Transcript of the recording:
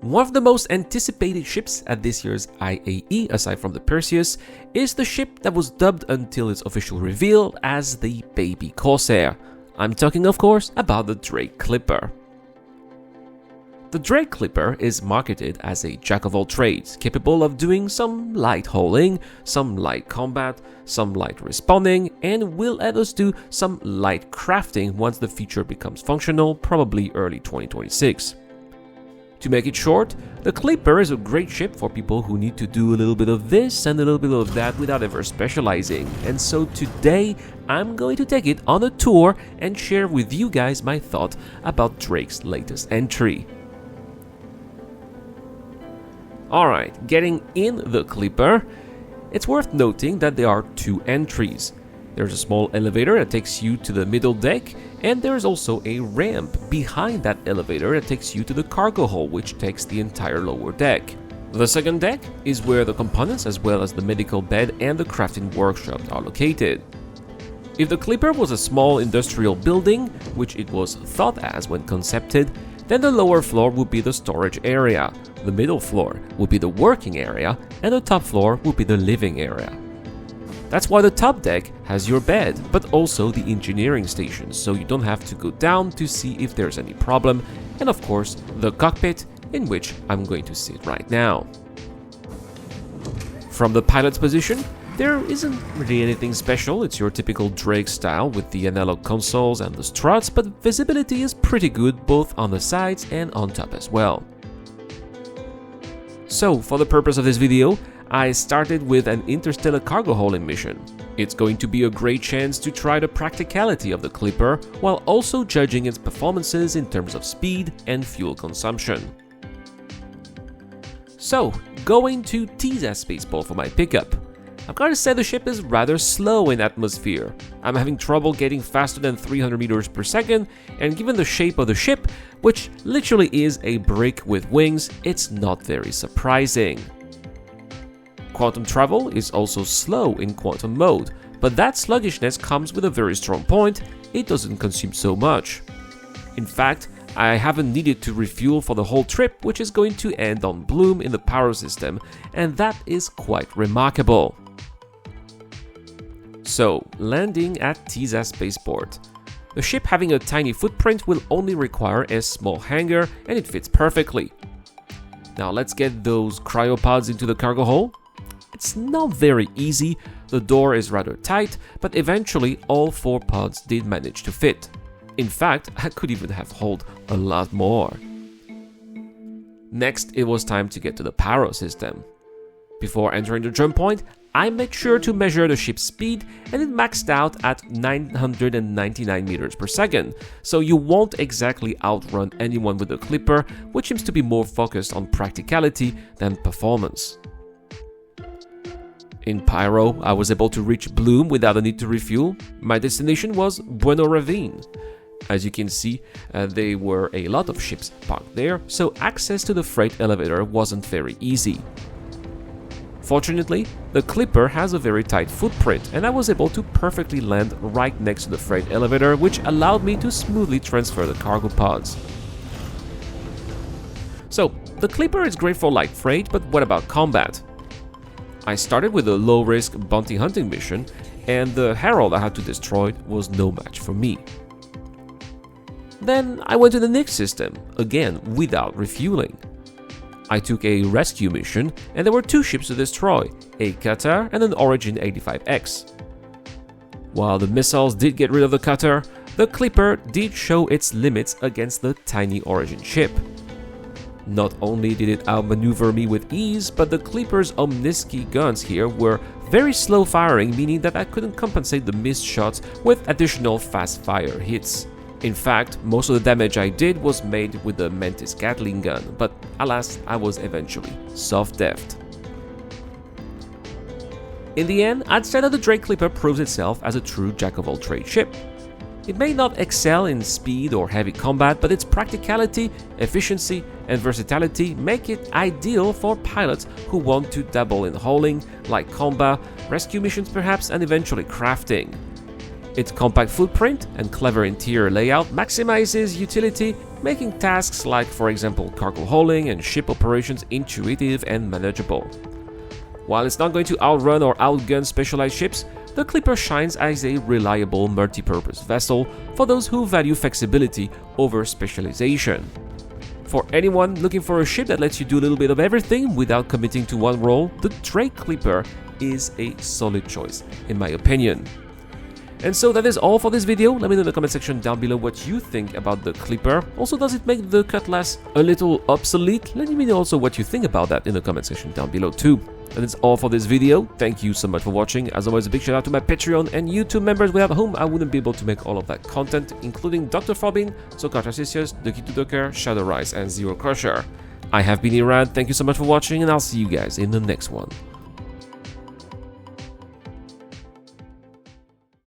One of the most anticipated ships at this year's IAE, aside from the Perseus, is the ship that was dubbed until its official reveal as the Baby Corsair. I'm talking, of course, about the Drake Clipper. The Drake Clipper is marketed as a jack-of-all-trades, capable of doing some light hauling, some light combat, some light respawning, and will let us do some light crafting once the feature becomes functional, probably early 2026. To make it short, the Clipper is a great ship for people who need to do a little bit of this and a little bit of that without ever specializing, and so today I'm going to take it on a tour and share with you guys my thought about Drake's latest entry. Alright, getting in the Clipper, it's worth noting that there are two entries. There's a small elevator that takes you to the middle deck, and there's also a ramp behind that elevator that takes you to the cargo hold, which takes the entire lower deck. The second deck is where the components as well as the medical bed and the crafting workshop are located. If the Clipper was a small industrial building, which it was thought as when concepted, then the lower floor would be the storage area, the middle floor would be the working area, and the top floor would be the living area. That's why the top deck has your bed, but also the engineering station, so you don't have to go down to see if there's any problem, and of course, the cockpit, in which I'm going to sit right now. From the pilot's position, there isn't really anything special. It's your typical Drake style with the analog consoles and the struts, but visibility is pretty good both on the sides and on top as well. So, for the purpose of this video, I started with an interstellar cargo hauling mission. It's going to be a great chance to try the practicality of the Clipper while also judging its performances in terms of speed and fuel consumption. So, going to Tisa Spaceport for my pickup. I've got to say the ship is rather slow in atmosphere. I'm having trouble getting faster than 300 meters per second, and given the shape of the ship, which literally is a brick with wings, it's not very surprising. Quantum travel is also slow in quantum mode, but that sluggishness comes with a very strong point: it doesn't consume so much. In fact, I haven't needed to refuel for the whole trip, which is going to end on bloom in the power system, and that is quite remarkable. So, landing at Tisa Spaceport. The ship having a tiny footprint will only require a small hangar, and it fits perfectly. Now let's get those cryopods into the cargo hold. It's not very easy, the door is rather tight, but eventually all 4 pods did manage to fit. In fact, I could even have hauled a lot more. Next, it was time to get to the power system. Before entering the jump point, I made sure to measure the ship's speed, and it maxed out at 999 meters per second, so you won't exactly outrun anyone with the Clipper, which seems to be more focused on practicality than performance. In Pyro, I was able to reach Bloom without a need to refuel. My destination was Bueno Ravine. As you can see, there were a lot of ships parked there, so access to the freight elevator wasn't very easy. Fortunately, the Clipper has a very tight footprint, and I was able to perfectly land right next to the freight elevator, which allowed me to smoothly transfer the cargo pods. So, the Clipper is great for light freight, but what about combat? I started with a low-risk bounty hunting mission, and the Herald I had to destroy was no match for me. Then I went to the Nyx system, again without refueling. I took a rescue mission, and there were 2 ships to destroy, a Cutter and an Origin 85X. While the missiles did get rid of the Cutter, the Clipper did show its limits against the tiny Origin ship. Not only did it outmaneuver me with ease, but the Clipper's Omniski guns here were very slow firing, meaning that I couldn't compensate the missed shots with additional fast fire hits. In fact, most of the damage I did was made with the Mantis Gatling gun, but alas, I was eventually soft-death'd. In the end, I'd say that the Drake Clipper proves itself as a true jack-of-all-trades ship. It may not excel in speed or heavy combat, but its practicality, efficiency, and versatility make it ideal for pilots who want to dabble in hauling, light combat, rescue missions perhaps, and eventually crafting. Its compact footprint and clever interior layout maximizes utility, making tasks like, for example, cargo hauling and ship operations intuitive and manageable. While it's not going to outrun or outgun specialized ships, the Clipper shines as a reliable multi-purpose vessel for those who value flexibility over specialization. For anyone looking for a ship that lets you do a little bit of everything without committing to one role, the Drake Clipper is a solid choice, in my opinion. And so that is all for this video. Let me know in the comment section down below what you think about the Clipper. Also, does it make the Cutlass a little obsolete? Let me know also what you think about that in the comment section down below too. And that's all for this video. Thank you so much for watching. As always, a big shout out to my Patreon and YouTube members without whom I wouldn't be able to make all of that content, including Dr. Frobin, Socrates, Ducky to Docker, Shadow Rise, and Zero Crusher. I have been Iran. Thank you so much for watching, and I'll see you guys in the next one.